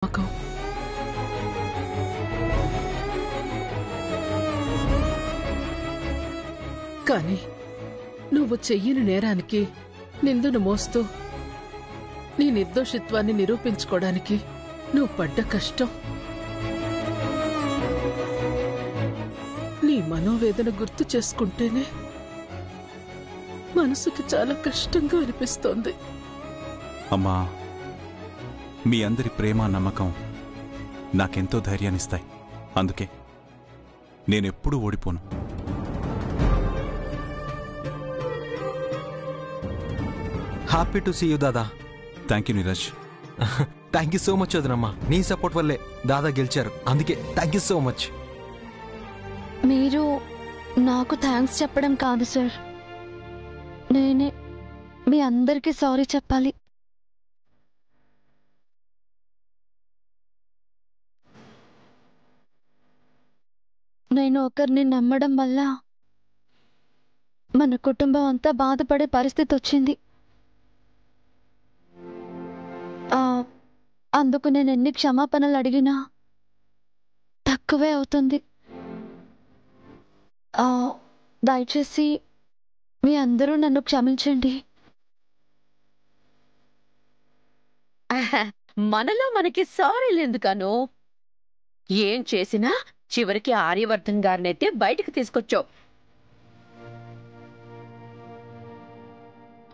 నమ్మకం. కానీ నువ్వు చెయ్యని నేరానికి నిందను మోస్తూ నీ నిర్దోషిత్వాన్ని నిరూపించుకోవడానికి నువ్వు పడ్డ కష్టం, నీ మనోవేదన గుర్తు చేసుకుంటేనే మనసుకి చాలా కష్టంగా అనిపిస్తోంది. అమ్మా, మీ అందరి ప్రేమ నమ్మకం నాకెంతో ధైర్యాన్నిస్తాయి. అందుకే నేనెప్పుడూ ఓడిపోను. హ్యాపీ టు సీ యూ దాదా. Thank you Neeraj. Thank you so much వదినమ్మా. నీ సపోర్ట్ వల్లే దాదా గెలిచారు. అందుకే థ్యాంక్ యూ సో మచ్. మీరు నాకు థ్యాంక్స్ చెప్పడం కాదు సార్, నేనే మీ అందరికీ సారీ చెప్పాలి. నేను ఒకరిని నమ్మడం వల్ల మన కుటుంబం అంతా బాధపడే పరిస్థితి వచ్చింది. అందుకు నేను ఎన్ని క్షమాపణలు అడిగినా తక్కువే అవుతుంది. దయచేసి మీ అందరూ నన్ను క్షమించండి. మనలో మనకి సారీలు ఎందుకను? ఏం చేసినా చివరికి ఆర్యవర్ధన్ గారినైతే బయటకు తీసుకొచ్చావు.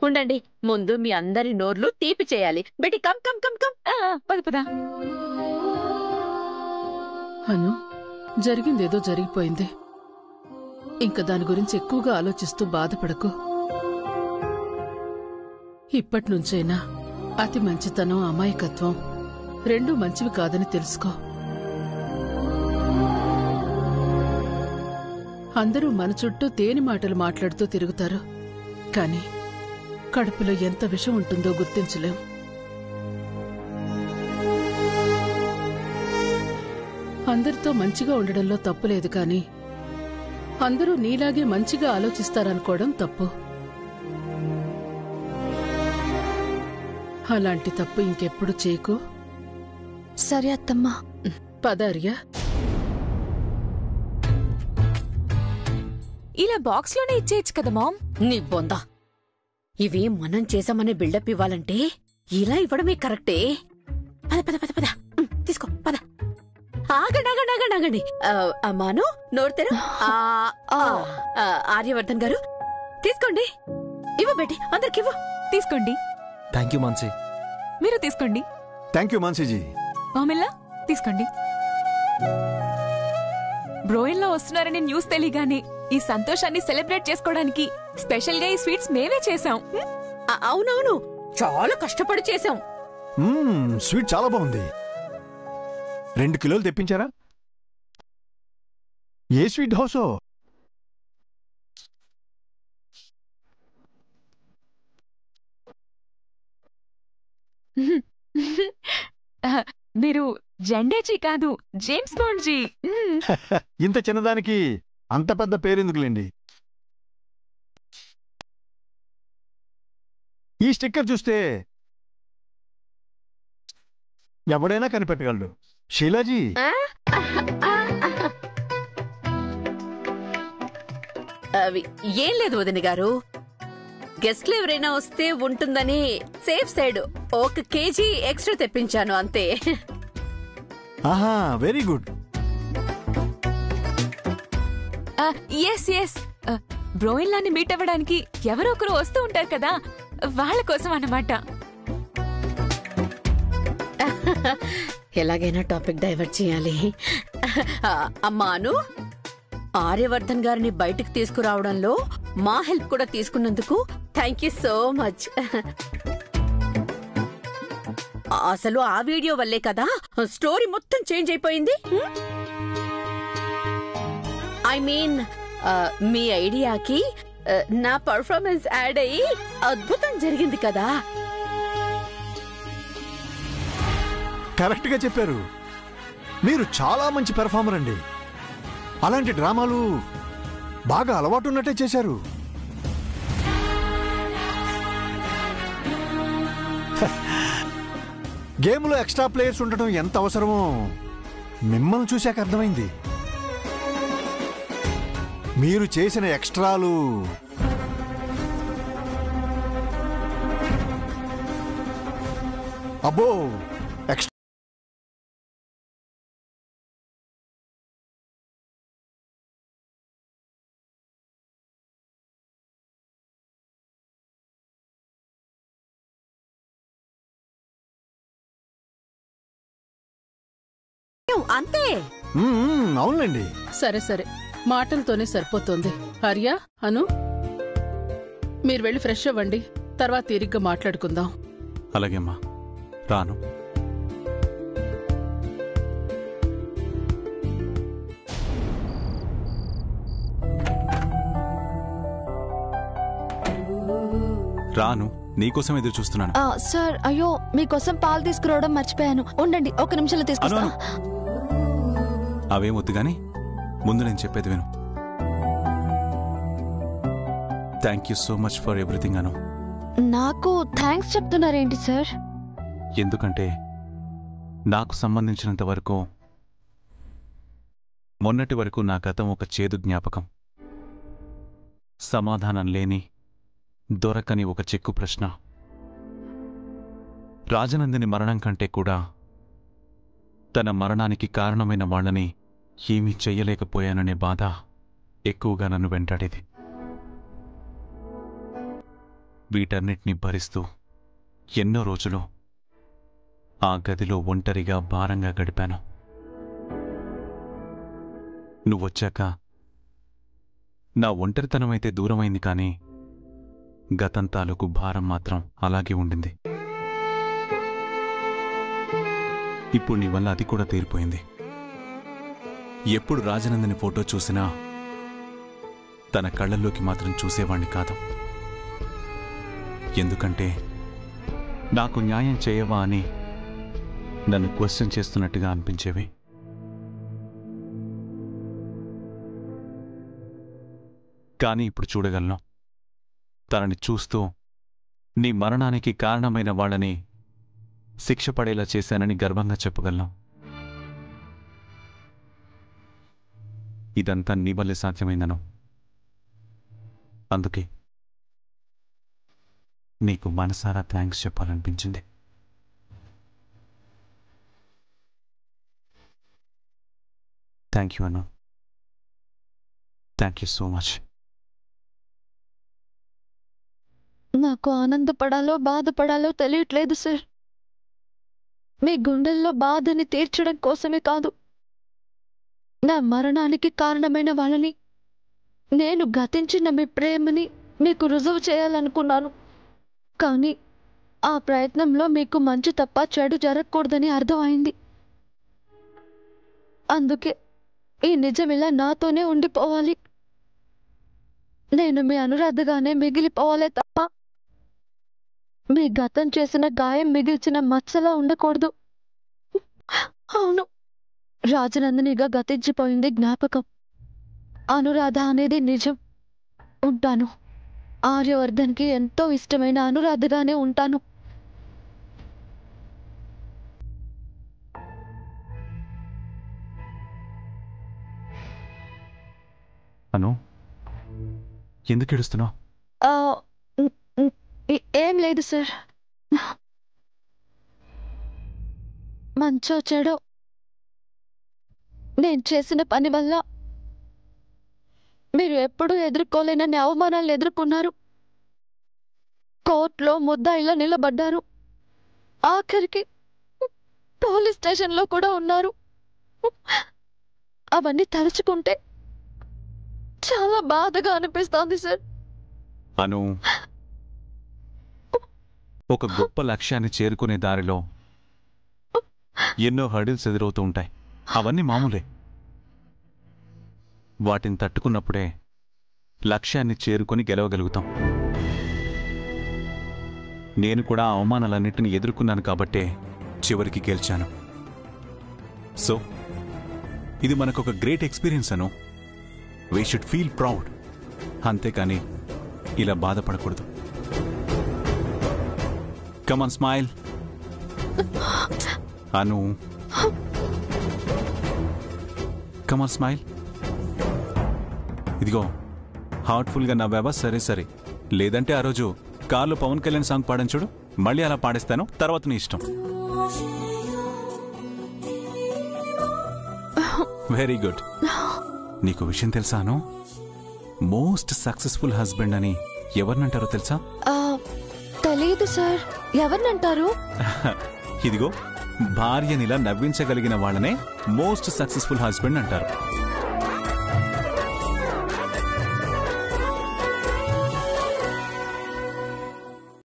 ఉండండి, ముందు మీ అందరి నోర్లు తీపి చేయాలి. బెట్టి కమ్ కమ్ కమ్ కమ్. పద పద. అను, జరిగిందేదో జరిగిపోయింది. ఇంక దాని గురించి ఎక్కువగా ఆలోచిస్తూ బాధపడకు. ఇప్పటినుంచైనా అతి మంచితనం, అమాయకత్వం రెండూ మంచివి కాదని తెలుసుకో. అందరూ మన చుట్టూ తేని మాటలు మాట్లాడుతూ తిరుగుతారు, కాని కడుపులో ఎంత విషం ఉంటుందో గుర్తించలేం. అందరితో మంచిగా ఉండడంలో తప్పులేదు, కాని అందరూ నీలాగే మంచిగా ఆలోచిస్తారనుకోవడం తప్పు. అలాంటి తప్పు ఇంకెప్పుడు చేయకు. సరే అత్తమ్మా. పదార్యా. ఇలా బాక్స్ లోనే ఇచ్చేయచ్చు కదా మామ్. నీ బొందా, ఇవి మనం చేసామనే బిల్డప్ ఇవ్వాలంటే ఇలా ఇవ్వడమే కరెక్టే. పద పద పద పద, తీసుకో పద. ఆగండి. అమ్మాను నోరుతెరు. ఆర్యవర్ధన్ గారు తీసుకోండి. ఇవ్వ బేటి, అందరికి ఇవ్వు. తీసుకోండి. Thank you Mansi. మీరు తీసుకోండి. Thank you మాన్సీజీ. మామిల్లా తీసుకోండి. బ్రోయిన్లో వస్తున్నారని న్యూస్ తెలియగానే ఈ సంతోషాన్ని సెలబ్రేట్ చేసుకోవడానికి స్పెషల్ గా ఈ స్వీట్స్ మేమే చేసాం. అవునవును, చాలా కష్టపడి చేసాం. స్వీట్ చాలా బాగుంది. 2 కిలోలు తెప్పించారా? ఏ స్వీట్ హౌసో? మీరు జెండేజీ కాదు, జేమ్స్ బాండ్ జీ. ఇంత చిన్నదానికి అంత పెద్ద పేరెందుకులేండి. ఈ స్టిక్కర్ చూస్తే ఎవడైనా కనిపెట్టగలడు. షీలాజీ, ఏం లేదు వదిన గారు, గెస్ట్లు ఎవరైనా వస్తే ఉంటుందని సేఫ్ సైడ్ 1 కేజీ ఎక్స్ట్రా తెప్పించాను అంతే. ఆహా, వెరీ గుడ్. ఎస్ బ్రోయిన్లాన్ని మీట్ అవ్వడానికి ఎవరో ఒకరు వస్తూ ఉంటారు కదా, వాళ్ళ కోసం అన్నమాట. ఎలాగైనా టాపిక్ డైవర్ట్ చేయాలి. అమ్మాను, ఆర్యవర్ధన్ గారిని బయటకు తీసుకురావడంలో మా హెల్ప్ కూడా తీసుకున్నందుకు థ్యాంక్ యూ సో మచ్. అసలు ఆ వీడియో వల్లే కదా స్టోరీ మొత్తం చేంజ్ అయిపోయింది. ఐ మీన్ మీ ఐడియాకి నా పర్ఫార్మెన్స్ యాడ్ అయ్యి అద్భుతం జరిగింది కదా. కరెక్ట్ గా చెప్పారు. మీరు చాలా మంచి పెర్ఫార్మర్ అండి. అలాంటి డ్రామాలు బాగా అలవాటున్నట్టే చేశారు. గేమ్లో ఎక్స్ట్రా ప్లేయర్స్ ఉండటం ఎంత అవసరమో మిమ్మల్ని చూశాక అర్థమైంది. మీరు చేసిన ఎక్స్ట్రాలు అబ్బో ఎక్స్ట్రా. అంతే. అవునండి. సరే సరే, మాటలతోనే సరిపోతుంది. ఆర్య, అను, మీరు వెళ్ళి ఫ్రెష్ అవ్వండి, తర్వాత తీరిగ్గా మాట్లాడుకుందాం. అలాగే అమ్మా, రాను. రాను, నీకోసం ఎదురు చూస్తున్నాను. సార్, అయ్యో మీకోసం పాలు తీసుకురావడం మర్చిపోయాను. ఉండండి, ఒక నిమిషంలో తీసుకొస్తా. అవేం వద్దు గాని ముందు నేను చెప్పేది విను. Thank you so much for everything Anu. నాకు థ్యాంక్స్ చెప్తున్నారేంటి సార్? ఎందుకంటే నాకు సంబంధించినంత వరకు మొన్నటి వరకు నా గతం ఒక చేదు జ్ఞాపకం. సమాధానం లేని, దొరకని ఒక చెక్కు ప్రశ్న. రాజనందిని మరణం కంటే కూడా తన మరణానికి కారణమైన వాళ్ళని ఏమీ చెయ్యలేకపోయాననే బాధ ఎక్కువగా నన్ను వెంటాడేది. వీటన్నిటినీ భరిస్తూ ఎన్నో రోజులు ఆ గదిలో ఒంటరిగా భారంగా గడిపాను. నువ్వొచ్చాక నా ఒంటరితనమైతే దూరమైంది, కానీ గతం తాలూకు భారం మాత్రం అలాగే ఉండింది. ఇప్పుడు నీ వల్ల అది కూడా తీరిపోయింది. ఎప్పుడు రాజనందిని ఫోటో చూసినా తన కళ్ళల్లోకి మాత్రం చూసేవాణ్ణి కాదు. ఎందుకంటే నాకు న్యాయం చేయవా అని నన్ను క్వశ్చన్ చేస్తున్నట్టుగా అనిపించేవి. కానీ ఇప్పుడు చూడగలను. తనని చూస్తూ నీ మరణానికి కారణమైన వాళ్ళని శిక్ష పడేలా చేశానని గర్వంగా చెప్పగలను. ఇదంతా నీ వల్లే సాధ్యమైందను. అందుకే నీకు మనసారా థ్యాంక్స్ చెప్పాలనిపించింది. Thank you Anu. Thank you so much. నాకు ఆనందపడాలో బాధపడాలో తెలియట్లేదు సార్. మీ గుండెల్లో బాధని తీర్చడం కోసమే కాదు, నా మరణానికి కారణమైన వాళ్ళని, నేను గతించిన మీ ప్రేమని మీకు రుజువు చేయాలనుకున్నాను. కానీ ఆ ప్రయత్నంలో మీకు మంచి తప్ప చెడు జరగకూడదని అర్థమైంది. అందుకే ఈ నిజం ఇలా నాతోనే ఉండిపోవాలి. నేను మీ అనురాధగానే మిగిలిపోవాలే తప్ప మీ గతం చేసిన గాయం మిగిల్చిన మచ్చలా ఉండకూడదు. అవును, రాజనందినిగా గతించిపోయింది జ్ఞాపకం. అనురాధ అనేది నిజం. ఉంటాను. ఆర్యవర్ధన్కి ఎంతో ఇష్టమైన అనురాధగానే ఉంటాను. అను, ఎందుకు ఏడుస్తున్నావు? ఏం లేదు సార్. మంచో చెడో నేను చేసిన పని వల్ల మీరు ఎప్పుడూ ఎదుర్కోలేనన్ని అవమానాలు ఎదుర్కొన్నారు. కోర్టులో ముద్దాయిలా నిలబడ్డారు. ఆఖరికి పోలీస్ స్టేషన్లో కూడా ఉన్నారు. అవన్నీ తలుచుకుంటే చాలా బాధగా అనిపిస్తోంది సార్. అను, ఒక గొప్ప లక్ష్యాన్ని చేరుకునే దారిలో ఎన్నో హర్డిల్స్ ఎదురవుతూ ఉంటాయి. అవన్నీ మామూలే. వాటిని తట్టుకున్నప్పుడే లక్ష్యాన్ని చేరుకొని గెలవగలుగుతాం. నేను కూడా ఆ అవమానాలన్నింటినీ ఎదుర్కొన్నాను కాబట్టే చివరికి గెలిచాను. సో ఇది మనకొక great experience Anu. We should feel proud. అంతేకాని ఇలా బాధపడకూడదు. Come on, smile. Anu comma smile. ఇదిగో హార్ట్ఫుల్గా నవ్వావా? సరే సరే. లేదంటే ఆ రోజు కార్లో పవన్ కళ్యాణ్ సాంగ్ పాడని చూడు, మళ్ళీ అలా పాడేస్తాను, తర్వాత నీ ఇష్టం. Very good. నీకు విషయం తెలుసాను? మోస్ట్ సక్సెస్ఫుల్ హస్బెండ్ అని ఎవరినంటారో తెలుసా? తెలియదు సార్, ఎవరినంటారు? ఇదిగో భార్యనిలా నవ్వించగలిగిన వాళ్ళనే మోస్ట్ సక్సెస్ఫుల్ హస్బెండ్ అంటారు.